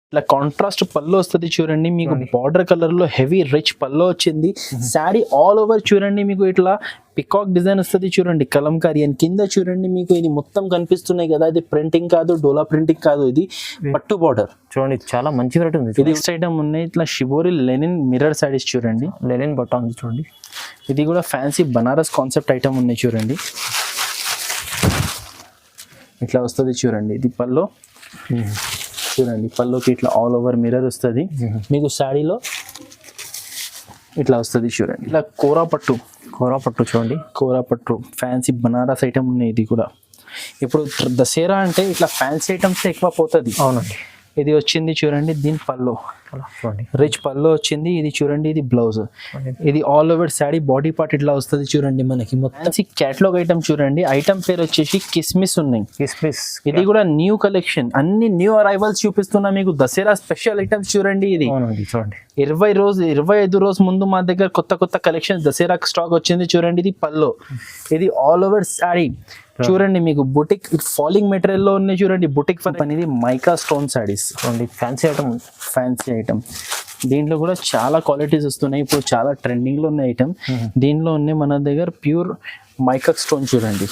ఇట్లా కాంట్రాస్ట్ పళ్ళు వస్తుంది చూడండి మీకు బార్డర్ కలర్ లో హెవీ రిచ్ పళ్ళు వచ్చింది. శారీ ఆల్ ఓవర్ చూడండి మీకు ఇట్లా పికాక్ డిజైన్ వస్తుంది చూడండి కలంకారీ అని కింద చూడండి మీకు ఇది మొత్తం కనిపిస్తున్నాయి కదా, ఇది ప్రింటింగ్ కాదు, డోలా ప్రింటింగ్ కాదు, ఇది పట్టు బార్డర్ చూడండి చాలా మంచి వెరైటీ ఉంది. ఇది నెక్స్ట్ ఐటమ్ ఉన్నాయి ఇట్లా షిబోరి లెనిన్ మిర్రర్ సారీస్ చూడండి, లెనిన్ బట్ట ఉంది చూడండి. ఇది కూడా ఫ్యాన్సీ బనారస్ కాన్సెప్ట్ ఐటమ్ ఉన్నాయి చూడండి. ఇట్లా వస్తుంది చూడండి, ఇది పళ్ళు చూడండి, పళ్ళుకి ఇట్లా ఆల్ ఓవర్ మిర్రర్ వస్తుంది మీకు శారీలో ఇట్లా వస్తుంది చూడండి. ఇలా కోరా పట్టు చూడండి, కోరా పట్టు ఫ్యాన్సీ బనారస్ ఐటమ్ ఉన్నాయి. ఇది కూడా ఇప్పుడు దసరా అంటే ఇట్లా ఫ్యాన్సీ ఐటమ్స్ ఎక్కువ పోతుంది. అవునండి. ఇది వచ్చింది చూడండి, దీని పళ్ళు చూడండి రిచ్ పళ్ళు వచ్చింది. ఇది చూడండి, ఇది బ్లౌజ్, ఇది all over sari body part ఇట్లా వస్తుంది చూడండి. మనకి మొత్తం క్యాటలాగ్ ఐటమ్ చూడండి, ఐటమ్ పేరు వచ్చేసి కిస్మిస్ ఉన్నాయి. కిస్మిస్ ఇది కూడా న్యూ కలెక్షన్, అన్ని న్యూ అరైవల్స్ చూపిస్తున్నా మీకు. దసరా స్పెషల్ ఐటమ్స్ చూడండి. ఇది చూడండి 25 రోజు ముందు మా దగ్గర కొత్త కలెక్షన్ దసరా స్టాక్ వచ్చింది చూడండి. ఇది పళ్ళు, ఇది ఆల్ ఓవర్ శారీ చూడండి మీకు బుటిక్ ఫాలింగ్ మెటీరియల్ లో ఉన్నాయి చూడండి. బుటిక్ పని ఇది మైకా స్టోన్ శారీస్ చూడండి, ఫ్యాన్సీ ఐటమ్. దీంట్లో కూడా చాలా క్వాలిటీస్ వస్తున్నాయి, ఇప్పుడు చాలా ట్రెండింగ్ లో ఉన్న ఐటమ్. దీంట్లో ఉన్నాయి మన దగ్గర ప్యూర్ మైకా స్టోన్ చూడండి,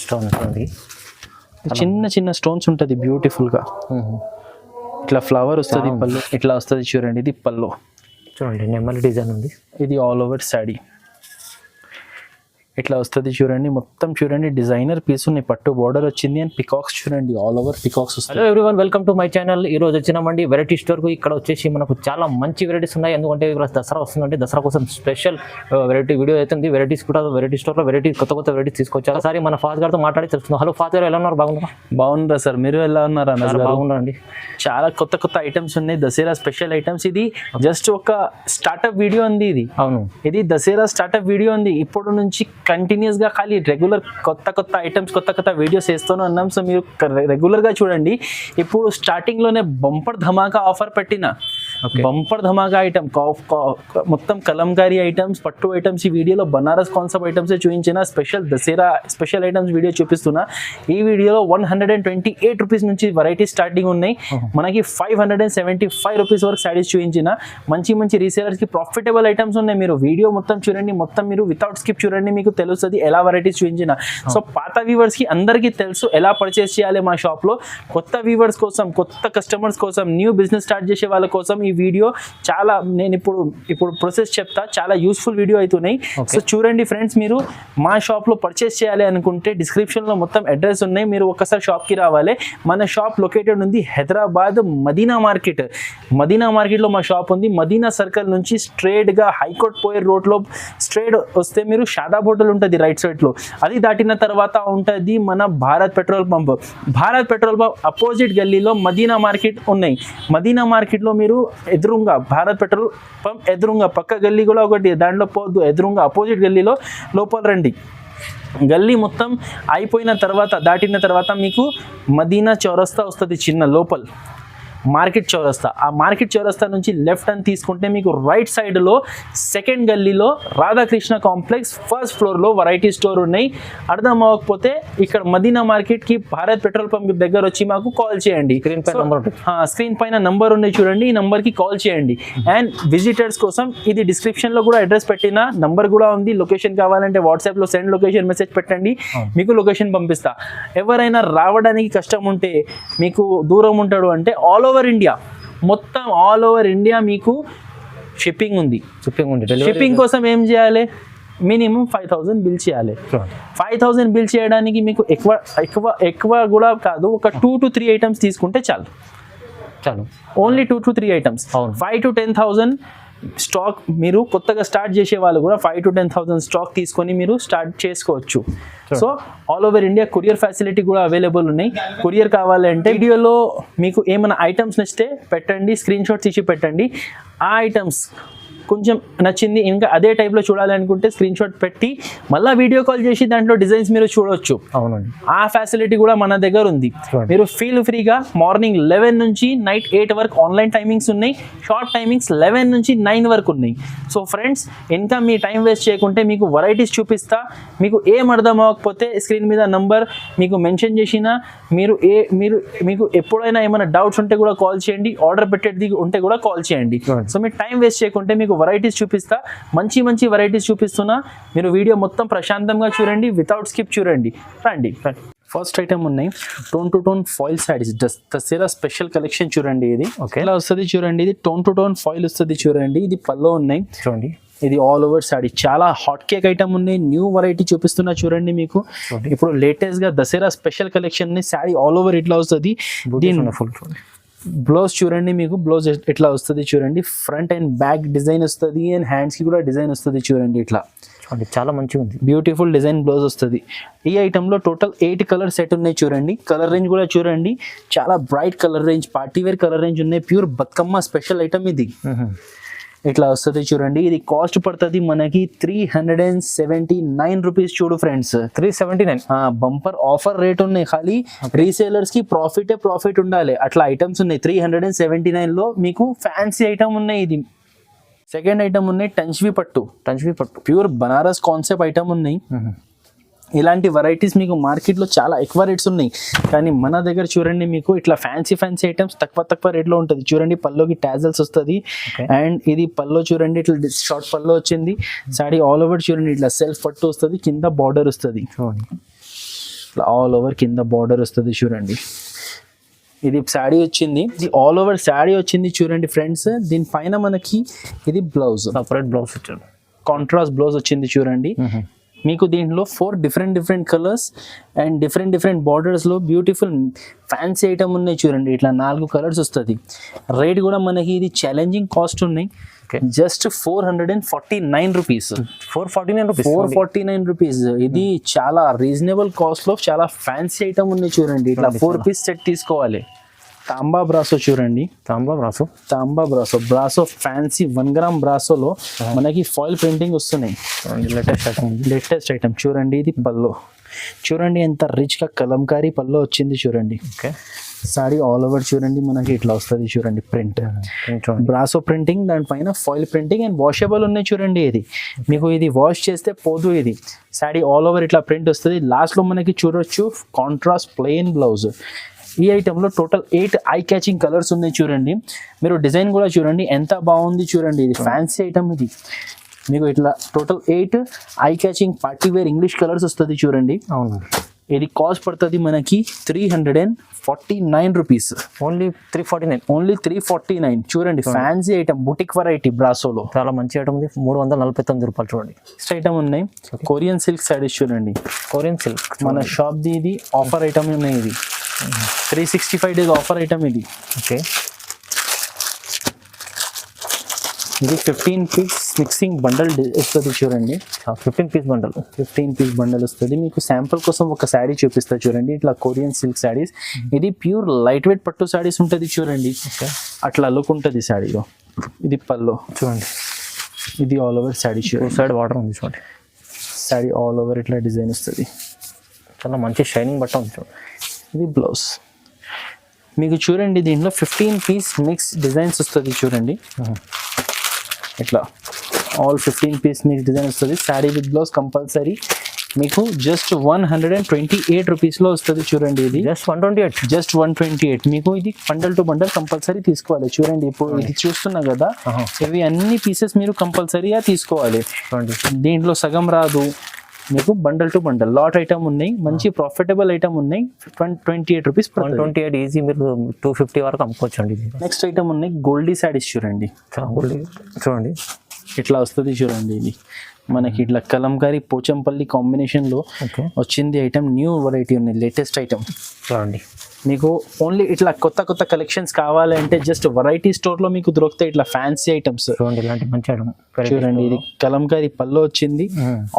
స్టోన్ చూడండి, చిన్న స్టోన్స్ ఉంటుంది బ్యూటిఫుల్ గా. ఇట్లా ఫ్లవర్ వస్తుంది పళ్ళు, ఇట్లా వస్తుంది చూడండి. ఇది పళ్ళు చూడండి, నెమలి డిజైన్ ఉంది. ఇది ఆల్ ఓవర్ శారీ ఇట్లా వస్తుంది చూడండి. మొత్తం చూడండి డిజైనర్ పీస్ ఉన్నాయి, పట్టు బార్డర్ వచ్చింది అండ్ పికాక్స్ చూడండి, ఆల్ ఓవర్ పికాక్స్ వస్తాయి. Hello everyone, welcome to my channel. ఈ రోజు వచ్చినామండి వెరైటీ స్టోర్కు. ఇక్కడ వచ్చేసి మనకు చాలా మంచి వెరైటీస్ ఉన్నాయి, ఎందుకంటే ఇక్కడ దసరా వస్తుందంటే దసరా కోసం స్పెషల్ వెరైటీ వీడియో అవుతుంది. వెరైటీస్ కూడా వెరైటీ స్టోర్లో కొత్త వెరైటీస్ తీసుకొచ్చారు. ఒకసారి మన ఫాదర్ గారితో మాట్లాడి తెలుస్తున్నాం. హలో ఫాదర్ గారు, ఎలా ఉన్నారు? బాగున్నారా సార్? మీరు ఎలా ఉన్నారు? బాగున్నారండి. చాలా కొత్త ఐటమ్స్ ఉన్నాయి, దసరా స్పెషల్ ఐటమ్స్. ఇది జస్ట్ ఒక స్టార్ట్అప్ వీడియో ఉంది. ఇది అవును, ఇది దసరా స్టార్ట్అప్ వీడియో ఉంది. ఇప్పుడు నుంచి కంటిన్యూస్ గా ఖాళీ రెగ్యులర్ కొత్త ఐటమ్స్ కొత్త వీడియోస్ వేస్తూనే ఉన్నాం. సో మీరు రెగ్యులర్ గా చూడండి. ఇప్పుడు స్టార్టింగ్ లోనే బంపర్ ధమాకా ఆఫర్ పెట్టిన, బంపర్ ధమాకా ఐటమ్ మొత్తం కలంకారీ ఐటమ్స్, పట్టు ఐటమ్స్. ఈ వీడియోలో బనారస్ కాన్సెప్ట్ ఐటమ్స్ చూపించిన special Dasara special items video చూపిస్తున్నా. ఈ వీడియోలో 128 రూపీస్ నుంచి వెరైటీ స్టార్టింగ్ ఉన్నాయి. మనకి 575 రూపీస్ వరకు శారీస్ చూపించిన మంచి రీసేలర్స్ కి ప్రాఫిటబుల్ ఐటమ్స్ ఉన్నాయి. మీరు వీడియో మొత్తం చూడండి, మొత్తం మీరు వితౌట్ స్కిప్ చూడండి, మీకు తెలుస్తుంది ఎలా వెరైటీస్ చూపించిన. సో పాత వ్యూవర్స్ కి అందరికీ తెలుసు ఎలా పర్చేస్ చేయాలి మా షాప్ లో. కొత్త వ్యూవర్స్ కోసం, కొత్త కస్టమర్స్ కోసం, న్యూ బిజినెస్ స్టార్ట్ చేసే వాళ్ళ కోసం ఈ వీడియో చాలా, నేను ఇప్పుడు ప్రొసెస్ చెప్తా, చాలా యూస్ఫుల్ వీడియో అవుతున్నాయి. సో చూడండి ఫ్రెండ్స్, మీరు మా షాప్ లో పర్చేస్ చేయాలి అనుకుంటే డిస్క్రిప్షన్ లో మొత్తం అడ్రస్ ఉన్నాయి, మీరు ఒక్కసారి షాప్ కి రావాలి. మన షాప్ లొకేటెడ్ ఉంది హైదరాబాద్ మదీనా మార్కెట్ లో మా షాప్ ఉంది. మదీనా సర్కిల్ నుంచి స్ట్రేట్ గా హైకోర్ట్ పోయే రోడ్ లో స్ట్రేట్ వస్తే మీరు షాదాబ్ హోటల్ ఉంటుంది రైట్ సైడ్ లో. అది దాటిన తర్వాత ఉంటుంది మన Bharat petrol pump. Bharat petrol pump opposite గల్లీలో మదీనా మార్కెట్ ఉన్నాయి. మదీనా మార్కెట్ లో మీరు ఎదురుగా భారత్ పెట్రోల్ పంప్ ఎదురుగా పక్క గల్లీ కూడా ఒకటి, దాంట్లో పోద్దు, ఎదురుగా అపోజిట్ గల్లీలో లోపల రండి. గల్లీ మొత్తం అయిపోయిన తర్వాత దాటిన తర్వాత మీకు మదీనా చౌరస్తా వస్తుంది, చిన్న లోపల మార్కెట్ చౌరస్తా. ఆ మార్కెట్ చౌరస్తా నుంచి లెఫ్ట్ అని తీసుకుంటే మీకు రైట్ సైడ్ లో సెకండ్ గల్లీలో రాధాకృష్ణ కాంప్లెక్స్ ఫస్ట్ ఫ్లోర్ లో వెరైటీ స్టోర్ ఉన్నాయి. అర్థం అవ్వకపోతే ఇక్కడ మదీనా మార్కెట్ కి భారత్ పెట్రోల్ పంప్ దగ్గర వచ్చి మాకు కాల్ చేయండి. స్క్రీన్ పైన నంబర్ ఉంది చూడండి, ఈ నంబర్ కి కాల్ చేయండి. అండ్ విజిటర్స్ కోసం ఇది డిస్క్రిప్షన్ లో కూడా అడ్రస్ పెట్టిన నంబర్ కూడా ఉంది. లొకేషన్ కావాలంటే వాట్సాప్ లో సెండ్ లొకేషన్ మెసేజ్ పెట్టండి, మీకు లొకేషన్ పంపిస్తా. ఎవరైనా రావడానికి కష్టం ఉంటే, మీకు దూరం ఉంటాడు అంటే ఆల్ ఓవర్ ఇండియా, మొత్తం ఆల్ ఓవర్ ఇండియా మీకు షిప్పింగ్ ఉంది. షిప్పింగ్ కోసం ఏం చేయాలి? మినిమం 5000 బిల్ చేయాలి. 5000 బిల్ చేయడానికి మీకు ఎక్కువ కూడా కాదు, ఒక 2 to 3 ఐటమ్స్ తీసుకుంటే చాలు. Only 2 to 3 items. 5 to 10,000 stock. మీరు కొత్తగా స్టార్ట్ చేసే వాళ్ళు కూడా 5 to 10,000 స్టాక్ తీసుకొని మీరు స్టార్ట్ చేసుకోవచ్చు. So all over India courier facility కూడా అవైలబుల్ ఉన్నాయి. కొరియర్ కావాలంటే వీడియోలో మీకు ఏమైనా ఐటమ్స్ నచ్చితే పెట్టండి, స్క్రీన్ షాట్స్ ఇచ్చి పెట్టండి. ఆ ఐటమ్స్ కొంచెం నచ్చింది ఇంకా అదే టైప్లో చూడాలి అనుకుంటే స్క్రీన్ షాట్ పెట్టి మళ్ళీ వీడియో కాల్ చేసి దాంట్లో డిజైన్స్ మీరు చూడొచ్చు. అవునండి, ఆ ఫెసిలిటీ కూడా మన దగ్గర ఉంది. మీరు ఫీల్ ఫ్రీగా మార్నింగ్ 11 నుంచి నైట్ 8 వరకు ఆన్లైన్ టైమింగ్స్ ఉన్నాయి, షార్ట్ టైమింగ్స్ 11 నుంచి 9 వరకు ఉన్నాయి. సో ఫ్రెండ్స్, ఇంకా మీ టైం వేస్ట్ చేయకుంటే మీకు వెరైటీస్ చూపిస్తా. మీకు ఏం అర్థం అవ్వకపోతే స్క్రీన్ మీద నంబర్ మీకు మెన్షన్ చేసిన మీకు ఎప్పుడైనా ఏమైనా డౌట్స్ ఉంటే కూడా కాల్ చేయండి, ఆర్డర్ పెట్టేది ఉంటే కూడా కాల్ చేయండి. సో మీరు టైం వేస్ట్ చేయకుంటే మీకు వెరైటీస్ చూపిస్తా, మంచి మంచి వెరైటీస్ చూపిస్తున్నా. మీరు వీడియో మొత్తం ప్రశాంతంగా చూడండి, వితౌట్ స్కిప్ చూడండి. రండి. ఫస్ట్ ఐటమ్ ఉన్నాయి tone to tone foil saris, Dasara special collection చూడండి. ఇది ఇలా వస్తుంది చూడండి. ఇది టోన్ టు టోన్ ఫాయిల్ వస్తుంది చూడండి. ఇది పల్లో ఉన్నాయి చూడండి. ఇది ఆల్ ఓవర్ సారీ, చాలా హాట్ కేక్ ఐటమ్ ఉన్నాయి. న్యూ వెరైటీ చూపిస్తున్నా చూడండి. మీకు ఇప్పుడు లేటెస్ట్ గా Dasara special collection sorry all over ఇట్లా వస్తుంది. బ్లౌజ్ చూడండి, మీకు బ్లౌజ్ ఎట్లా వస్తుంది చూడండి. ఫ్రంట్ అండ్ బ్యాక్ డిజైన్ వస్తుంది అండ్ హ్యాండ్స్ కి కూడా డిజైన్ వస్తుంది చూడండి. ఇట్లా చాలా మంచిగా ఉంది, బ్యూటిఫుల్ డిజైన్ బ్లౌజ్ వస్తుంది. ఈ ఐటమ్ లో టోటల్ 8 కలర్ సెట్ ఉన్నాయి చూడండి. కలర్ రేంజ్ కూడా చూడండి, చాలా bright colour range, party wear colour range ఉన్నాయి. ప్యూర్ బతుకమ్మ స్పెషల్ ఐటమ్ ఇది. ఇట్లా వస్తుంది చూడండి. ఇది కాస్ట్ పడుతుంది మనకి 379 రూపీస్. చూడు ఫ్రెండ్స్, 379 బంపర్ ఆఫర్ రేట్ ఉన్నాయి. ఖాళీ రీసేలర్స్ కి ప్రాఫిట్ ఉండాలి, అట్లా ఐటమ్స్ ఉన్నాయి. 379 లో మీకు ఫ్యాన్సీ ఐటమ్ ఉన్నాయి. ఇది సెకండ్ ఐటమ్ ఉన్నాయి టంచ్వి పట్టు ప్యూర్ బనారస్ కాన్సెప్ట్ ఐటమ్ ఉన్నాయి. ఇలాంటి వెరైటీస్ మీకు మార్కెట్లో చాలా ఎక్కువ రేట్స్ ఉన్నాయి, కానీ మన దగ్గర చూడండి మీకు ఇట్లా ఫ్యాన్సీ ఐటమ్స్ తక్కువ రేట్లో ఉంటుంది చూడండి. పల్లోకి టాజల్స్ వస్తుంది అండ్ ఇది పల్లో చూడండి, ఇట్లా షార్ట్ పల్లో వచ్చింది. సాడీ ఆల్ ఓవర్ చూడండి, ఇట్లా సెల్ఫ్ పట్టు వస్తుంది, కింద బార్డర్ వస్తుంది. ఇట్లా ఆల్ ఓవర్ కింద బార్డర్ వస్తుంది చూడండి. ఇది శాడీ వచ్చింది, ఇది ఆల్ ఓవర్ శాడీ వచ్చింది చూడండి ఫ్రెండ్స్. దీనిపైన మనకి ఇది బ్లౌజ్, సపరేట్ బ్లౌజ్ వచ్చింది, కాంట్రాస్ట్ బ్లౌజ్ వచ్చింది చూడండి. మీకు దీంట్లో 4 డిఫరెంట్ కలర్స్ అండ్ డిఫరెంట్ బార్డర్స్లో బ్యూటిఫుల్ ఫ్యాన్సీ ఐటమ్ ఉన్నాయి చూడండి. ఇట్లా 4 కలర్స్ వస్తుంది. రేట్ కూడా మనకి ఇది ఛాలెంజింగ్ కాస్ట్ ఉన్నాయి, జస్ట్ 449 రూపీస్. 449 రూపీస్. ఇది చాలా రీజనబుల్ కాస్ట్లో చాలా ఫ్యాన్సీ ఐటమ్ ఉన్నాయి చూడండి. ఇట్లా 4 పీస్ సెట్ తీసుకోవాలి. తాంబా బ్రాసో చూడండి, తాంబా బ్రాసో ఫ్యాన్సీ 1 గ్రామ్ బ్రాసోలో మనకి ఫాయిల్ ప్రింటింగ్ వస్తున్నాయి. లేటెస్ట్ ఐటమ్ చూడండి. ఇది పల్లో చూడండి, ఎంత రిచ్ గా కలంకారీ పల్లో వచ్చింది చూడండి. సారీ ఆల్ ఓవర్ చూడండి, మనకి ఇట్లా వస్తుంది చూడండి. ప్రింట్ బ్రాసో ప్రింటింగ్, దానిపైన ఫాయిల్ ప్రింటింగ్ అండ్ వాషబుల్ ఉన్నాయి చూడండి. ఇది మీకు ఇది వాష్ చేస్తే పోదు. ఇది సారీ ఆల్ ఓవర్ ఇట్లా ప్రింట్ వస్తుంది. లాస్ట్ లో మనకి చూడొచ్చు కాంట్రాస్ట్ ప్లెయిన్ బ్లౌజ్. ఈ ఐటెంలో టోటల్ 8 ఐ క్యాచింగ్ కలర్స్ ఉన్నాయి చూడండి. మీరు డిజైన్ కూడా చూడండి ఎంత బాగుంది చూడండి. ఇది ఫ్యాన్సీ ఐటమ్. ఇది మీకు ఇట్లా total 8 eye catching party wear English colours వస్తుంది చూడండి. అవును, ఇది కాస్ట్ పడుతుంది మనకి 349 రూపీస్. ఓన్లీ 349 చూడండి. ఫ్యాన్సీ ఐటమ్, బుటిక్ వెరైటీ బ్రాసోలో చాలా మంచి ఐటమ్ ఉంది. 349 రూపాయలు చూడండి. నెక్స్ట్ ఐటమ్ ఉన్నాయి కొరియన్ సిల్క్ సారీస్ చూడండి. కొరియన్ సిల్క్ మన షాప్ ది ఇది ఆఫర్ ఐటమ్ ఉన్నాయి. ఇది 365 days ఆఫర్ ఐటమ్ ఇది. ఓకే, ఇది 15 పీస్ మిక్సింగ్ బండల్ వస్తుంది చూడండి. 15 పీస్ బండల్ వస్తుంది. మీకు శాంపుల్ కోసం ఒక శారీ చూపిస్తా చూడండి. ఇట్లా కొరియన్ సిల్క్ శారీస్. ఇది ప్యూర్ లైట్ వెయిట్ పట్టు శారీస్ ఉంటుంది చూడండి. అట్లా లుక్ ఉంటుంది శారీలో. ఇది పల్లో చూడండి. ఇది ఆల్ ఓవర్ శారీ చూడండి. సైడ్ వాటర్ ఉంది చూడండి. శారీ ఆల్ ఓవర్ ఇట్లా డిజైన్ వస్తుంది. చాలా మంచి షైనింగ్ బట్ట ఉంది చూడండి. ఇది బ్లౌజ్. మీకు చూడండి దీంట్లో 15 పీస్ మిక్స్ డిజైన్స్ వస్తుంది చూడండి. ఇట్లా ఆల్ 15 పీస్ మిక్స్ డిజైన్ వస్తుంది. Sari with blouse compulsory. మీకు జస్ట్ 128 రూపీస్లో వస్తుంది చూడండి. ఇది జస్ట్ 128. మీకు ఇది బండల్ టు బండల్ కంపల్సరీ తీసుకోవాలి చూడండి. ఇప్పుడు ఇది చూస్తున్నా కదా, ఇవి అన్ని పీసెస్ మీరు కంపల్సరీగా తీసుకోవాలి. దీంట్లో సగం రాదు, మీకు bundle to bundle lot item ఉన్నాయి. మంచి ప్రాఫిటబుల్ ఐటమ్ ఉన్నాయి. 28 రూపీస్. 128 ఈజీ, మీరు 250 వరకు అమ్ముకోవచ్చు అండి. నెక్స్ట్ ఐటమ్ ఉన్నాయి గోల్డీ శారీస్ చూడండి. చూడండి ఇట్లా వస్తుంది చూడండి. ఇది మనకి ఇట్లా కలంకారీ పోచంపల్లి కాంబినేషన్ లో వచ్చింది ఐటమ్. న్యూ వెరైటీ ఉన్నాయి, లేటెస్ట్ ఐటమ్ చూడండి. మీకు ఓన్లీ ఇట్లా కొత్త కొత్త కలెక్షన్స్ కావాలంటే జస్ట్ వెరైటీ స్టోర్ లో మీకు దొరుకుతాయి ఇట్లా ఫ్యాన్సీ ఐటమ్స్. చూడండి ఇలాంటి మంచి ఐటమ్ చూడండి ఇది కలంకారీ పళ్ళు వచ్చింది,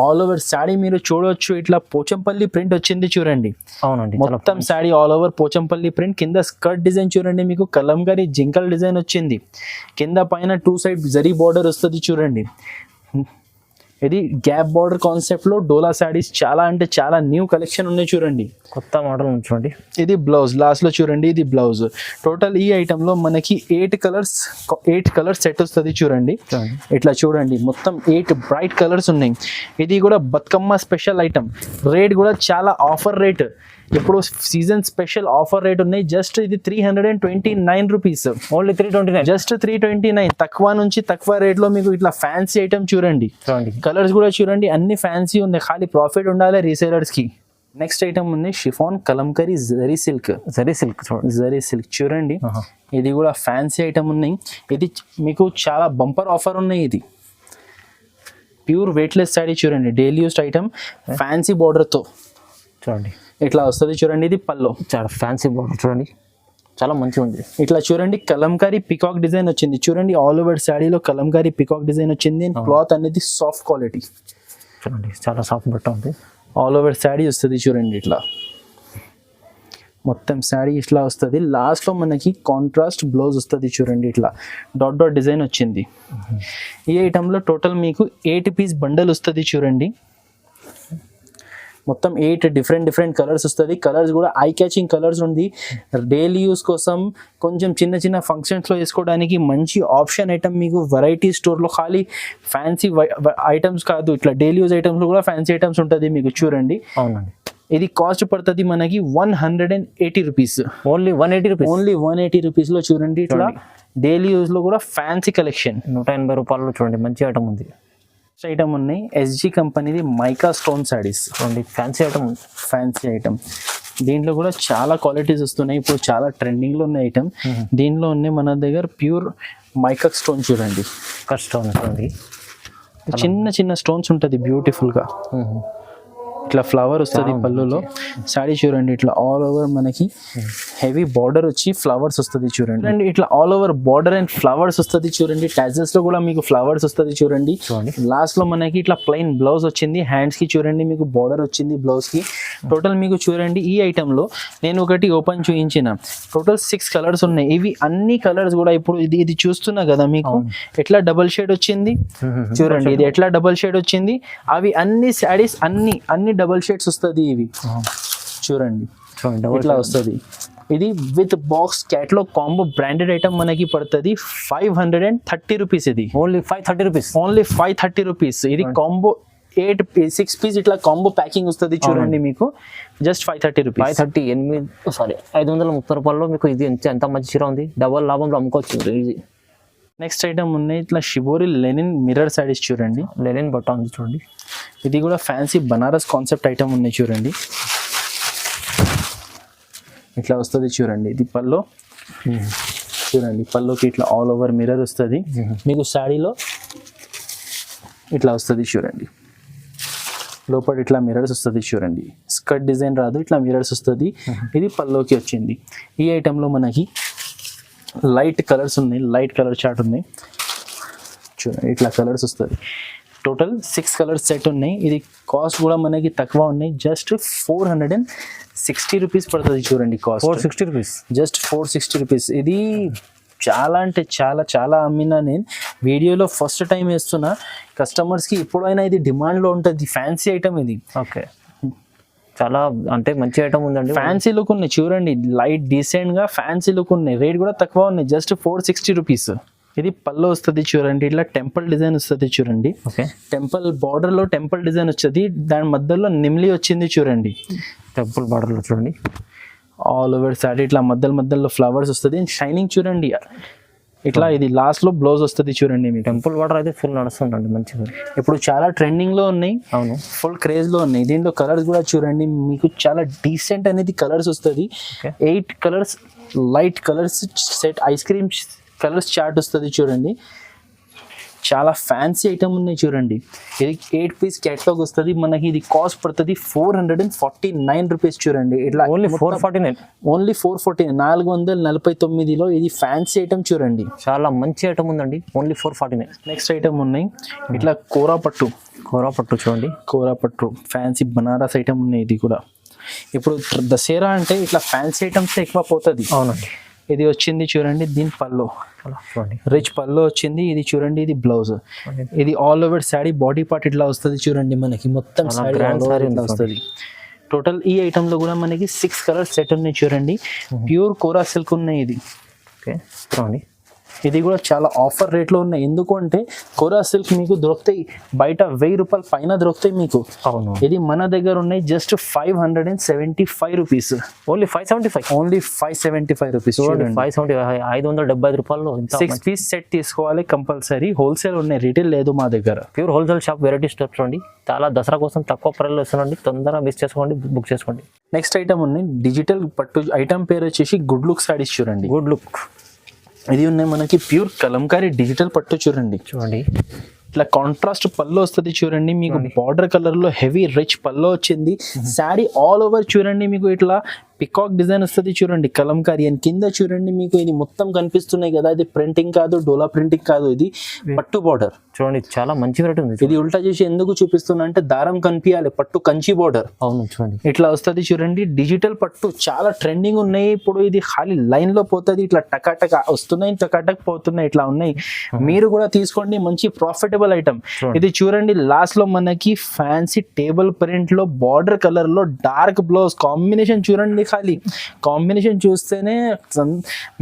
ఆల్ ఓవర్ శారీ మీరు చూడవచ్చు, ఇట్లా పోచంపల్లి ప్రింట్ వచ్చింది చూడండి. అవునండి, మొత్తం sari all over Pochampally print, కింద స్కర్ట్ డిజైన్ చూడండి, మీకు కలంకారీ జింకల్ డిజైన్ వచ్చింది, కింద పైన 2 సైడ్ జరీ బార్డర్ వస్తుంది చూడండి. ఇది గ్యాప్ బార్డర్ కాన్సెప్ట్ లో డోలా శారీస్ చాలా అంటే చాలా న్యూ కలెక్షన్ ఉన్నాయి చూడండి. కొత్త మోడల్ ఉంది చూడండి. ఇది బ్లౌజ్ లాస్ట్ లో చూడండి, ఇది బ్లౌజ్. టోటల్ ఈ ఐటమ్ లో మనకి 8 కలర్స్ సెట్ వస్తుంది చూడండి. ఇట్లా చూడండి మొత్తం 8 బ్రైట్ కలర్స్ ఉన్నాయి. ఇది కూడా బతుకమ్మ స్పెషల్ ఐటమ్, రేట్ కూడా చాలా ఆఫర్ రేట్, ఇప్పుడు సీజన్ స్పెషల్ ఆఫర్ రేట్ ఉన్నాయి. జస్ట్ ఇది 329 రూపీస్, ఓన్లీ 329, జస్ట్ 329. తక్కువ నుంచి తక్కువ రేట్ లో మీకు ఇట్లా ఫ్యాన్సీ ఐటమ్ చూడండి. కలర్స్ కూడా చూడండి అన్ని ఫ్యాన్సీ ఉన్నాయి, ఖాళీ ప్రాఫిట్ ఉండాలి రీసేలర్స్ కి. నెక్స్ట్ ఐటమ్ ఉంది chiffon kalamkari zari silk. Zari silk చూడండి, ఇది కూడా ఫ్యాన్సీ ఐటమ్ ఉన్నాయి. ఇది మీకు చాలా బంపర్ ఆఫర్ ఉన్నాయి. ఇది ప్యూర్ వెయిట్లెస్ శారీ చూడండి, daily used item, fancy border తో చూడండి ఇట్లా వస్తుంది చూడండి. ఇది పల్లో, చాలా ఫ్యాన్సీ బార్డర్ చూడండి, చాలా మంచిగా ఉంది. ఇట్లా చూడండి కలంకారీ పికాక్ డిజైన్ వచ్చింది చూడండి, ఆల్ ఓవర్ శారీలో కలంకారీ పికాక్ డిజైన్ వచ్చింది. క్లాత్ అనేది సాఫ్ట్ క్వాలిటీ చూడండి, చాలా సాఫ్ట్ బట్ట ఉంది. ఆల్ ఓవర్ శారీ వస్తుంది చూడండి, ఇట్లా మొత్తం శారీ ఇట్లా వస్తుంది. లాస్ట్ లో మనకి కాంట్రాస్ట్ బ్లౌజ్ వస్తుంది చూడండి, ఇట్లా డాట్ డాట్ డిజైన్ వచ్చింది. ఈ ఐటమ్ లో టోటల్ మీకు 8 పీస్ బండల్ వస్తుంది చూడండి. మొత్తం 8 డిఫరెంట్ కలర్స్ వస్తుంది. కలర్స్ కూడా ఐ క్యాచింగ్ కలర్స్ ఉంది. డైలీ యూస్ కోసం కొంచెం చిన్న చిన్న ఫంక్షన్స్లో వేసుకోవడానికి మంచి ఆప్షన్ ఐటమ్ మీకు వెరైటీ స్టోర్లో. ఖాళీ ఫ్యాన్సీ ఐటమ్స్ కాదు, ఇట్లా డైలీ యూజ్ ఐటమ్స్ కూడా ఫ్యాన్సీ ఐటమ్స్ ఉంటుంది మీకు చూడండి. అవునండి, ఇది కాస్ట్ పడుతుంది మనకి 180 రూపీస్, ఓన్లీ 180 రూపీస్, ఓన్లీ 180 రూపీస్లో చూడండి. ఇట్లా డైలీ యూస్లో కూడా ఫ్యాన్సీ కలెక్షన్ 180 రూపాయలు చూడండి, మంచి ఐటమ్ ఉంది. ఐటమ్ ఉన్నాయి ఎస్జీ కంపెనీది మైకా స్టోన్ శారీస్ చూడండి, ఫ్యాన్సీ ఐటమ్ ఉంది. ఫ్యాన్సీ ఐటమ్ దీంట్లో కూడా చాలా క్వాలిటీస్ వస్తున్నాయి, ఇప్పుడు చాలా ట్రెండింగ్ లో ఉన్న ఐటమ్. దీంట్లో ఉన్నాయి మన దగ్గర ప్యూర్ మైకా స్టోన్ చూడండి, స్టోన్ చూడండి, చిన్న చిన్న స్టోన్స్ ఉంటుంది బ్యూటిఫుల్ గా. ఇట్లా ఫ్లవర్ వస్తుంది పళ్ళులో. శారీ చూడండి ఇట్లా ఆల్ ఓవర్ మనకి హెవీ బార్డర్ వచ్చి ఫ్లవర్స్ వస్తుంది చూడండి. అండ్ ఇట్లా all over border and flowers వస్తుంది చూడండి. టాజల్స్ లో కూడా మీకు ఫ్లవర్స్ వస్తుంది చూడండి. లాస్ట్ లో మనకి ఇట్లా ప్లెయిన్ బ్లౌజ్ వచ్చింది, హ్యాండ్స్ కి చూడండి మీకు బార్డర్ వచ్చింది బ్లౌజ్ కి. టోటల్ మీకు చూడండి ఈ ఐటమ్ లో నేను ఒకటి ఓపెన్ చూపించిన, టోటల్ 6 కలర్స్ ఉన్నాయి. ఇవి అన్ని కలర్స్ కూడా ఇప్పుడు ఇది చూస్తున్నా కదా మీకు ఎట్లా డబుల్ షేడ్ వచ్చింది చూడండి, ఇది ఎట్లా డబుల్ షేడ్ వచ్చింది. అవి అన్ని శారీస్ అన్ని డబుల్ షేడ్స్ వస్తుంది. ఇవి చూడండి ఇట్లా వస్తుంది. ఇది with box catalogue combo branded item మనకి పడుతుంది 530 రూపీస్. ఇది ఓన్లీ 530 రూపీస్, ఓన్లీ 530 రూపీస్. ఇది కాంబో 6 పీస్ ఇట్లా కాంబో ప్యాకింగ్ వస్తుంది చూడండి మీకు, జస్ట్ 530 రూపీస్. 530 రూపాయల్లో మీకు ఇది ఎంత మంచి చీర ఉంది, డబల్ లాభంలో అమ్ముకోవచ్చు ఈజీ. నెక్స్ట్ ఐటమ్ ఉన్నాయి ఇట్లా షిబోరి లెనిన్ మిర్రర్ శారీస్ చూడండి, లెనిన్ బట్ట ఉంది చూడండి. ఇది కూడా ఫ్యాన్సీ బనారస్ కాన్సెప్ట్ ఐటమ్ ఉన్నాయి చూడండి, ఇట్లా వస్తుంది చూడండి. ఇది పల్లో చూడండి, పల్లోకి ఇట్లా ఆల్ ఓవర్ మిర్రర్ వస్తుంది మీకు. శారీలో ఇట్లా వస్తుంది చూడండి, లోపల ఇట్లా మిర్రర్స్ వస్తుంది చూడండి. స్కర్ట్ డిజైన్ రాదు, ఇట్లా మిర్రర్స్ వస్తుంది. ఇది పల్లోకి వచ్చింది. ఈ ఐటెంలో మనకి లైట్ కలర్స్ ఉన్నాయి, లైట్ కలర్ చార్ట్ ఉన్నాయి చూడండి, ఇట్లా కలర్స్ వస్తుంది. టోటల్ 6 కలర్స్ సెట్ ఉన్నాయి. ఇది కాస్ట్ కూడా మనకి తక్కువ ఉన్నాయి, జస్ట్ 460 రూపీస్ పడుతుంది చూడండి కాస్ట్. 460 rupees, just 460 rupees. ఇది చాలా అంటే చాలా అమ్మినా నేను వీడియోలో ఫస్ట్ టైం వేస్తున్నా కస్టమర్స్కి. ఎప్పుడైనా ఇది డిమాండ్లో ఉంటుంది, ఫ్యాన్సీ ఐటమ్ ఇది. ఓకే, చాలా అంటే మంచి ఐటమ్ ఉందండి. ఫ్యాన్సీ లుక్ ఉన్నాయి చూడండి, లైట్ డీసెంట్ గా ఫ్యాన్సీ లుక్ ఉన్నాయి. రేట్ కూడా తక్కువ ఉన్నాయి, జస్ట్ 460 రూపీస్. ఇది పళ్ళు వస్తుంది చూడండి, ఇట్లా టెంపుల్ డిజైన్ వస్తుంది చూడండి. టెంపుల్ బార్డర్ లో టెంపుల్ డిజైన్ వచ్చేది, దాని మధ్యలో నిమ్లి వచ్చింది చూడండి. టెంపుల్ బార్డర్ లో చూడండి ఆల్ ఓవర్ శారీ ఇట్లా మధ్యలో ఫ్లవర్స్ వస్తుంది. షైనింగ్ చూడండి ఇట్లా. ఇది లాస్ట్ లో బ్లౌజ్ వస్తుంది చూడండి. మీ టెంపుల్ బార్డర్ అయితే ఫుల్ నడుస్తుందండి మంచిగా, ఇప్పుడు చాలా ట్రెండింగ్ లో ఉన్నాయి. అవును, ఫుల్ క్రేజ్ లో ఉన్నాయి. దీంట్లో కలర్స్ కూడా చూడండి మీకు చాలా డీసెంట్ అనేది కలర్స్ వస్తుంది. 8 colours light colours set, ice cream colours chart వస్తుంది చూడండి. చాలా ఫ్యాన్సీ ఐటమ్ ఉన్నాయి చూడండి. ఇది 8 పీస్ క్యాటలాగ్ వస్తుంది మనకి. ఇది కాస్ట్ పడుతుంది 449 రూపీస్ చూడండి. ఇట్లా ఓన్లీ 449. ఓన్లీ 449, 449లో ఇది ఫ్యాన్సీ ఐటమ్ చూడండి. చాలా మంచి ఐటమ్ ఉందండి. ఓన్లీ 449. నెక్స్ట్ ఐటమ్ ఉన్నాయి ఇట్లా కోరా పట్టు చూడండి. కోరా పట్టు ఫ్యాన్సీ బనారస్ ఐటమ్ ఉన్నాయి. ఇది కూడా ఇప్పుడు దసరా అంటే ఇట్లా ఫ్యాన్సీ ఐటమ్స్ ఎక్కువ పోతుంది. అవునండి. ఇది వచ్చింది చూడండి. దీని పల్లో చూడండి, రిచ్ పల్లో వచ్చింది. ఇది చూడండి, ఇది బ్లౌజ్. ఇది all over sari body part ఇట్లా వస్తుంది చూడండి. మనకి మొత్తం శారీ ఇట్లా వస్తుంది. టోటల్ ఈ ఐటమ్ లో కూడా మనకి 6 కలర్ సెట్ ఉన్నాయి చూడండి. ప్యూర్ కోరా సిల్క్ ఉన్నాయి. ఇది ఓకే చూడండి. ఇది కూడా చాలా ఆఫర్ రేట్లో ఉన్నాయి. ఎందుకు అంటే కోరా సిల్క్ మీకు దొరుకుతాయి బయట 1000 రూపాయల పైన దొరుకుతాయి మీకు. అవును. ఇది మన దగ్గర ఉన్నాయి just 575 rupees. Only 575. Only 575 rupees చూడండి. 575, 575 రూపాయలు. 6 పీస్ సెట్ తీసుకోవాలి కంపల్సరీ. హోల్సేల్ ఉన్నాయి, రిటైల్ లేదు మా దగ్గర. Pure wholesale shop variety store చూడండి. చాలా దసరా కోసం తక్కువ ప్రైస్లో వస్తుందండి. తొందరగా మిస్ చేసుకోండి, బుక్ చేసుకోండి. నెక్స్ట్ ఐటమ్ ఉన్నాయి డిజిటల్ పట్టు. ఐటమ్ పేరు వచ్చేసి గుడ్ లుక్ సారీస్ చూడండి. Good look. ఇది ఉన్నాయి మనకి ప్యూర్ కలంకారీ డిజిటల్ పట్టు చూడండి. ఇట్లా కాంట్రాస్ట్ పల్లో వస్తుంది చూడండి. మీకు బార్డర్ కలర్ లో హెవీ రిచ్ పల్లో వచ్చింది. శారీ ఆల్ ఓవర్ చూడండి మీకు ఇట్లా పికాక్ డిజైన్ వస్తుంది చూడండి. కలంకారీ అని కింద చూడండి మీకు ఇది మొత్తం కనిపిస్తున్నాయి కదా. ఇది ప్రింటింగ్ కాదు, డోలా ప్రింటింగ్ కాదు, ఇది పట్టు బార్డర్ చూడండి. చాలా మంచి వెరైటీ ఉంది. ఇది ఉల్టా చేసి ఎందుకు చూపిస్తున్నా అంటే దారం కనిపించాలి. పట్టు కంచి బార్డర్. అవును చూడండి. ఇట్లా వస్తుంది చూడండి. డిజిటల్ పట్టు చాలా ట్రెండింగ్ ఉన్నాయి ఇప్పుడు. ఇది ఖాళీ లైన్ లో పోతుంది. ఇట్లా టకాటక వస్తున్నాయి, టకాటక్ పోతున్నాయి, ఇట్లా ఉన్నాయి. మీరు కూడా తీసుకోండి, మంచి ప్రాఫిటబుల్ ఐటమ్. ఇది చూడండి లాస్ట్ లో మనకి ఫ్యాన్సీ టేబుల్ ప్రింట్ లో బార్డర్ కలర్ లో డార్క్ బ్లౌజ్ కాంబినేషన్ చూడండి. ఖాళీ కాంబినేషన్ చూస్తేనే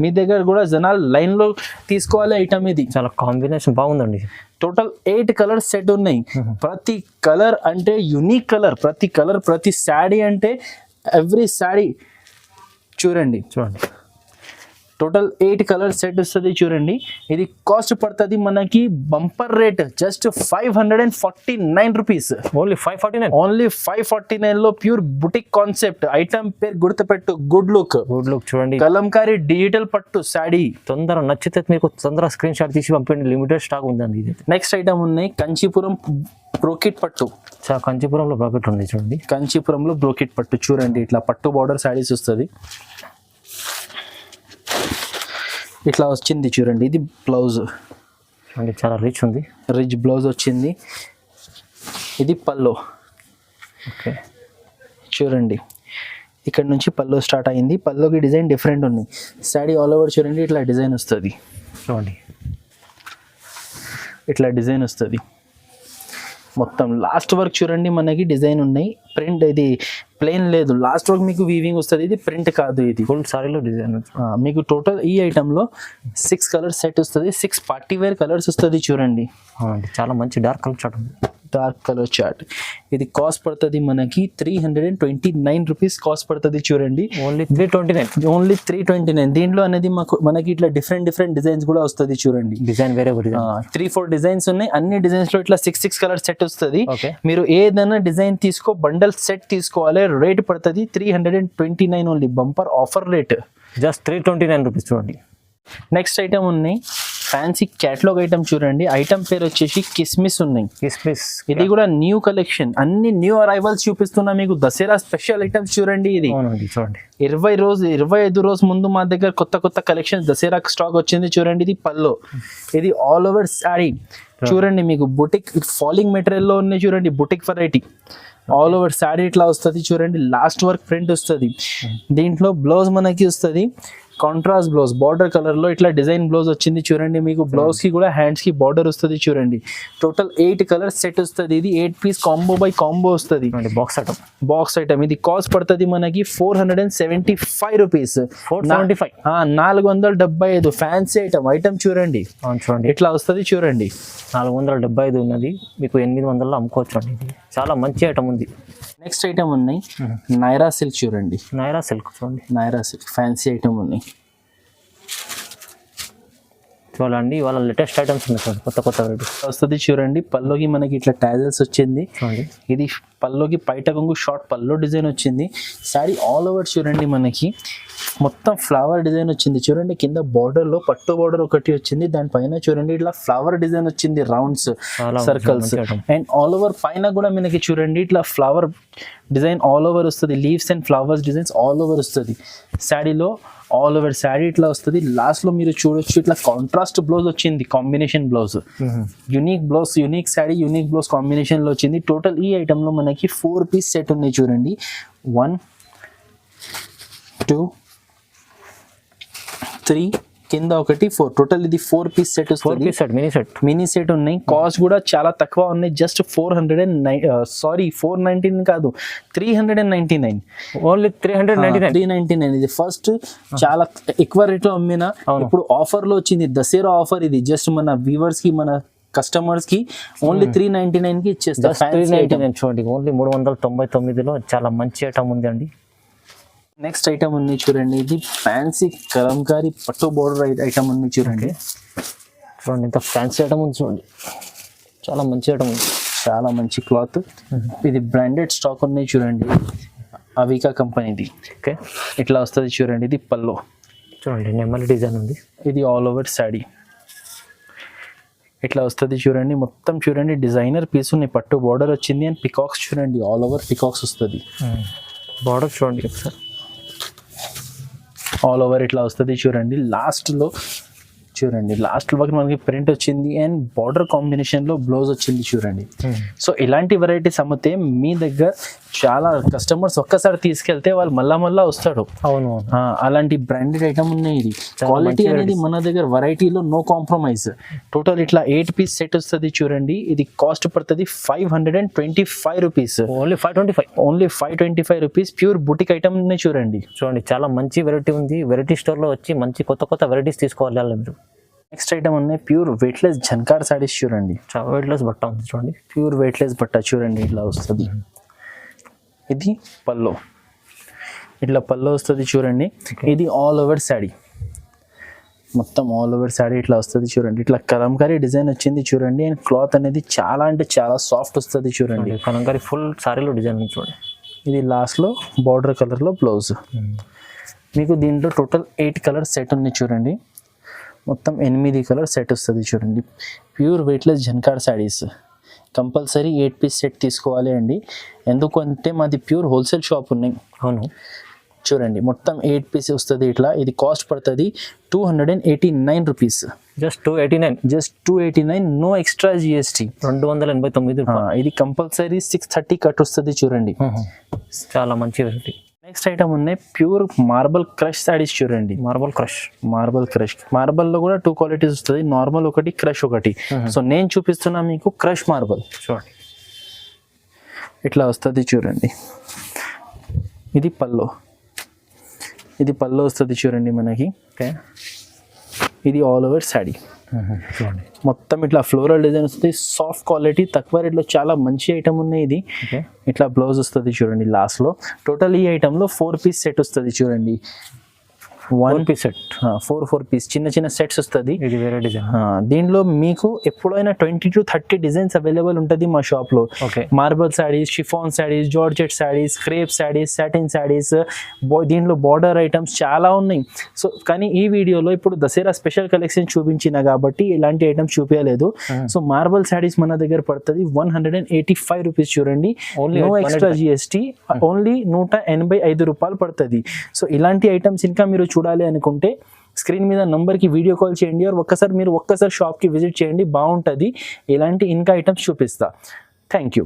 మీ దగ్గర కూడా జనాలు లైన్ లో తీసుకోవాలి ఐటమ్. ఇది చాలా కాంబినేషన్ బాగుందండి. టోటల్ 8 కలర్ సెట్ ఉన్నాయి. ప్రతి కలర్ అంటే యూనిక్ కలర్. ప్రతి కలర్, ప్రతి శారీ అంటే ఎవ్రీ శారీ చూడండి. టోటల్ 8 కలర్ సెట్ వస్తుంది చూడండి. ఇది కాస్ట్ పడుతుంది మనకి bumper rate just 549 rupees. Only 549. Only 549 లో ప్యూర్ బుటిక్ కాన్సెప్ట్. ఐటమ్ పేరు గుర్తుపెట్టు, గుడ్ లుక్. గుడ్ లుక్ చూడండి. కలంకారీ డిజిటల్ పట్టు శారీ. తొందర నచ్చితే మీకు తొందర స్క్రీన్ షాట్ తీసి పంపండి. లిమిటెడ్ స్టాక్ ఉందండి. ఇది నెక్స్ట్ ఐటమ్ ఉన్నాయి కంచీపురం బ్రోకెట్ పట్టు. కంచీపురంలో బ్రాకెట్ ఉంది చూడండి. కంచీపురంలో బ్రోకెట్ పట్టు చూడండి. ఇట్లా పట్టు బార్డర్ శారీస్ వస్తుంది. ఇట్లా వచ్చింది చూడండి. ఇది బ్లౌజ్ అంటే చాలా రిచ్ ఉంది. రిచ్ బ్లౌజ్ వచ్చింది. ఇది పల్లో. ఓకే చూడండి. ఇక్కడ నుంచి పల్లో స్టార్ట్ అయింది. పల్లోకి డిజైన్ డిఫరెంట్ ఉంది. శారీ ఆల్ ఓవర్ చూడండి ఇట్లా డిజైన్ వస్తుంది చూడండి. ఇట్లా డిజైన్ వస్తుంది మొత్తం. లాస్ట్ వర్క్ చూడండి మనకి డిజైన్ ఉన్నాయి. ప్రింట్ ఇది ప్లెయిన్ లేదు, లాస్ట్ వర్క్ మీకు వీవింగ్ వస్తుంది. ఇది ప్రింట్ కాదు, ఇది ఫుల్ సారీలో డిజైన్. మీకు టోటల్ ఈ ఐటెంలో 6 కలర్ సెట్ వస్తుంది. 6 పార్టీ వేర్ కలర్స్ వస్తుంది చూడండి. చాలా మంచి డార్క్ కలర్ చార్ట్ ఉంది. Dark colour chart. ఇది కాస్ట్ పడుతుంది మనకి 329 రూపీస్ కాస్ట్ పడుతుంది చూడండి. ఓన్లీ 329. ఓన్లీ 329. దీంట్లో అనేది మనకి ఇట్లా డిఫరెంట్ డిజైన్స్ కూడా వస్తుంది చూడండి. డిజైన్ వేరే 3-4 డిజైన్స్ ఉన్నాయి. అన్ని డిజైన్స్ లో ఇట్లా 6 కలర్ సెట్ వస్తుంది. Okay. మీరు ఏదైనా డిజైన్ తీసుకో, బండల్ సెట్ తీసుకోవాలి. రేట్ పడుతుంది 329 only. Bumper offer rate just 329 rupees చూడండి. నెక్స్ట్ ఐటమ్ ఉన్నాయి ఫ్యాన్సీ క్యాటలాగ్ ఐటమ్ చూడండి. ఐటమ్ పేరు వచ్చేసి కిస్మిస్ ఉన్నాయి. కిస్మిస్ ఇది కూడా న్యూ కలెక్షన్. అన్ని న్యూ అరైవల్స్ చూపిస్తున్నా మీకు. దసరా స్పెషల్ ఐటమ్స్ చూడండి. ఇది చూడండి 25 రోజు ముందు మా దగ్గర కొత్త కలెక్షన్ దసరా స్టాక్ వచ్చింది చూడండి. ఇది పల్లో. ఇది ఆల్ ఓవర్ శారీ చూడండి. మీకు బుటిక్ ఫాలింగ్ మెటీరియల్ లో ఉన్నాయి చూడండి. Boutique variety all over sari ఇట్లా వస్తుంది చూడండి. లాస్ట్ వర్క్ ప్రింట్ వస్తుంది. దీంట్లో బ్లౌజ్ మనకి వస్తుంది కాంట్రాస్ట్ బ్లౌజ్. బార్డర్ కలర్ లో ఇట్లా డిజైన్ బ్లౌజ్ వచ్చింది చూడండి. మీకు బ్లౌజ్ కి కూడా హ్యాండ్స్ కి బార్డర్ వస్తుంది చూడండి. టోటల్ 8 కలర్ సెట్ వస్తుంది. ఇది 8 పీస్ కాంబో బై కాంబో వస్తుంది. Box item. ఇది కాస్ట్ పడుతుంది మనకి 475 రూపీస్. 475 ఫ్యాన్సీ ఐటమ్ చూడండి. ఇట్లా వస్తుంది చూడండి. 475 ఉన్నది మీకు 800 అమ్ముకోవచ్చు అండి. ఇది చాలా మంచి ఐటమ్ ఉంది. నెక్స్ట్ ఐటమ్ ఉన్నాయి నైరా సిల్క్ చూడండి. నైరా సిల్క్ చూడండి. నైరా సిల్క్ ఫ్యాన్సీ ఐటమ్ ఉన్నాయి చూడండి. వాళ్ళ లేటెస్ట్ ఐటమ్స్ ఉన్నాయి. కొత్త వస్తుంది చూడండి. పల్లోకి మనకి ఇట్లా టాజల్స్ వచ్చింది. ఇది పల్లోకి పైట కొంగు షార్ట్ పల్లో డిజైన్ వచ్చింది. శారీ ఆల్ ఓవర్ చూడండి మనకి మొత్తం ఫ్లవర్ డిజైన్ వచ్చింది చూడండి, కింద border లో పట్టు బార్డర్ ఒకటి వచ్చింది, దానిపైన చూడండి ఇట్లా ఫ్లవర్ డిజైన్ వచ్చింది, rounds circles, and all over పైన కూడా మనకి చూడండి ఇట్లా ఫ్లవర్ డిజైన్ ఆల్ ఓవర్ వస్తుంది, leaves and flowers designs all over వస్తుంది శారీలో. ఆల్ ఓవర్ శారీ ఇట్లా వస్తుంది. లాస్ట్ లో మీరు చూడొచ్చు ఇట్లా కాంట్రాస్ట్ బ్లౌజ్ వచ్చింది, combination blouse, unique blouse, unique sari, unique blouse combination లో వచ్చింది. టోటల్ ఈ ఐటమ్ లో మనకి 4 పీస్ సెట్ ఉన్నాయి చూడండి. 1 2 3 కింద ఒకటి 4, టోటల్ ఇది 4 పీస్ సెట్ వస్తుంది. మినీ సెట్ ఉన్నాయి. కాస్ట్ కూడా చాలా తక్కువ ఉన్నాయి, జస్ట్ 419 కాదు 399, ఓన్లీ 399. ఇది ఫస్ట్ చాలా ఎక్కువ రేట్ లో అమ్మిన, ఇప్పుడు ఆఫర్ లో వచ్చింది, దసరా ఆఫర్ ఇది. జస్ట్ మన వ్యూవర్స్ కి, మన కస్టమర్స్ కి ఓన్లీ 399 కి ఇచ్చేస్తారు. 399 చూడండి, ఓన్లీ 399లో చాలా మంచి ఐటమ్ ఉంది అండి. నెక్స్ట్ ఐటమ్ ఉంది చూడండి, ఇది ఫ్యాన్సీ కలంకారీ పట్టు బోర్డర్ ఐటమ్ ఉంది చూడండి. చూడండి ఇంత ఫ్యాన్సీ ఐటమ్ ఉంది చూడండి, చాలా మంచి ఐటమ్ ఉంది, చాలా మంచి క్లాత్. ఇది బ్రాండెడ్ స్టాక్ ఉన్నాయి చూడండి, అవికా కంపెనీది. ఓకే, ఇట్లా వస్తుంది చూడండి. ఇది పల్లో చూడండి, నెమలి డిజైన్ ఉంది. ఇది ఆల్ ఓవర్ శారీ ఇట్లా వస్తుంది చూడండి. మొత్తం చూడండి డిజైనర్ పీస్ ఉన్నాయి, పట్టు బోర్డర్ వచ్చింది, అండ్ పికాక్స్ చూడండి, ఆల్ ఓవర్ పికాక్స్ వస్తుంది. బార్డర్ చూడండి ఒకసారి, ఆల్ ఓవర్ ఇట్లా వస్తుంది చూడండి. లాస్ట్లో చూడండి, లాస్ట్ వరకు మనకి ప్రింట్ వచ్చింది, అండ్ బార్డర్ కాంబినేషన్ లో బ్లౌజ్ వచ్చింది చూడండి. సో ఇలాంటి వెరైటీస్ అమ్మితే మీ దగ్గర చాలా కస్టమర్స్ ఒక్కసారి తీసుకెళ్తే వాళ్ళు మళ్ళా వస్తాడు. అవును, అలాంటి బ్రాండెడ్ ఐటమ్ ఉన్నాయి. ఇది క్వాలిటీ అనేది మన దగ్గర వెరైటీలో నో కాంప్రమైజ్. టోటల్ ఇట్లా 8 పీస్ సెట్ వస్తుంది చూడండి. ఇది కాస్ట్ పడుతుంది 525 rupees, only 525, only 525 rupees. Pure boutique item ఉన్నాయి చూడండి. చూడండి చాలా మంచి వెరైటీ ఉంది. వెరైటీ స్టోర్ లో వచ్చి మంచి కొత్త వెరైటీస్ తీసుకోవాలి మీరు. నెక్స్ట్ ఐటమ్ ఉన్నాయి ప్యూర్ వెయిట్లెస్ జన్కార్ సారీస్ చూడండి. చాలా వెయిట్లెస్ బట్ట ఉంది చూడండి, ప్యూర్ వెయిట్లెస్ బట్ట చూడండి, ఇట్లా వస్తుంది. ఇది పల్లో, ఇట్లా పల్లో వస్తుంది చూడండి. ఇది ఆల్ ఓవర్ శారీ, మొత్తం ఆల్ ఓవర్ శారీ ఇట్లా వస్తుంది చూడండి. ఇట్లా కలంకారీ డిజైన్ వచ్చింది చూడండి, అండ్ క్లాత్ అనేది చాలా అంటే చాలా సాఫ్ట్ వస్తుంది చూడండి. కలంకారీ ఫుల్ శారీలో డిజైన్ ఉంది చూడండి. ఇది లాస్ట్లో బార్డర్ కలర్లో బ్లౌజ్. మీకు దీంట్లో టోటల్ 8 కలర్ సెట్ ఉంది చూడండి. మొత్తం 8 కలర్ సెట్ వస్తుంది చూడండి. ప్యూర్ వెయిట్లెస్ జన్కార్ శారీస్. కంపల్సరీ 8 పీస్ సెట్ తీసుకోవాలి అండి, ఎందుకంటే మాది ప్యూర్ హోల్సేల్ షాప్ ఉన్నాయి. అవును చూడండి, మొత్తం 8 పీస్ వస్తుంది ఇట్లా. ఇది కాస్ట్ పడుతుంది 289 rupees, just 289, just 289, no extra GST, 289. ఇది కంపల్సరీ 630 కట్ వస్తుంది చూడండి. చాలా మంచి వెరైటీ. నెక్స్ట్ ఐటమ్ ఉన్నాయి ప్యూర్ మార్బల్ క్రష్ శారీస్ చూడండి. మార్బల్ క్రష్, మార్బల్లో కూడా 2 క్వాలిటీస్ వస్తుంది, నార్మల్ ఒకటి, క్రష్ ఒకటి. సో నేను చూపిస్తున్నా మీకు క్రష్ మార్బల్ చూడండి, ఇట్లా వస్తుంది చూడండి. ఇది పల్లో, ఇది పల్లో వస్తుంది చూడండి మనకి. ఓకే, ఇది ఆల్ ఓవర్ శారీ చూడండి, మొత్తం ఇట్లా ఫ్లోరల్ డిజైన్ వస్తుంది, సాఫ్ట్ క్వాలిటీ, తక్కువ రేట్లో చాలా మంచి ఐటమ్ ఉన్నాయి. ఇది ఇట్లా బ్లౌజ్ వస్తుంది చూడండి లాస్ట్లో. టోటల్ ఈ ఐటమ్లో 4 పీస్ సెట్ వస్తుంది చూడండి. 1 పీస్ సెట్, 4 పీస్ చిన్న సెట్స్ వస్తుంది. ఇది వేరే డిజైన్. దీనిలో మీకు ఎప్పుడైనా 20 to 30 డిజైన్స్ అవైలబుల్ ఉంటుంది మా షాప్ లో. Marble saris, chiffon saris, georgette saris, crepe saris, satin saris, దీంట్లో బార్డర్ ఐటమ్స్ చాలా ఉన్నాయి. సో కానీ ఈ వీడియోలో ఇప్పుడు దసరా స్పెషల్ కలెక్షన్ చూపించిన కాబట్టి ఇలాంటి ఐటమ్స్ చూపించలేదు. సో మార్బల్ శారీస్ మన దగ్గర పడుతుంది 185 రూపీస్ చూడండి, నో ఎక్స్ట్రా జిఎస్టీ, ఓన్లీ 185 రూపాయలు పడుతుంది. సో ఇలాంటి ఐటమ్స్ ఇంకా మీరు చూడాలి అనుకుంటే స్క్రీన్ మీద నంబర్కి వీడియో కాల్ చేయండి, ఒక్కసారి షాప్కి విజిట్ చేయండి, బాగుంటుంది. ఇలాంటి ఇంకా ఐటమ్స్ చూపిస్తా. Thank you.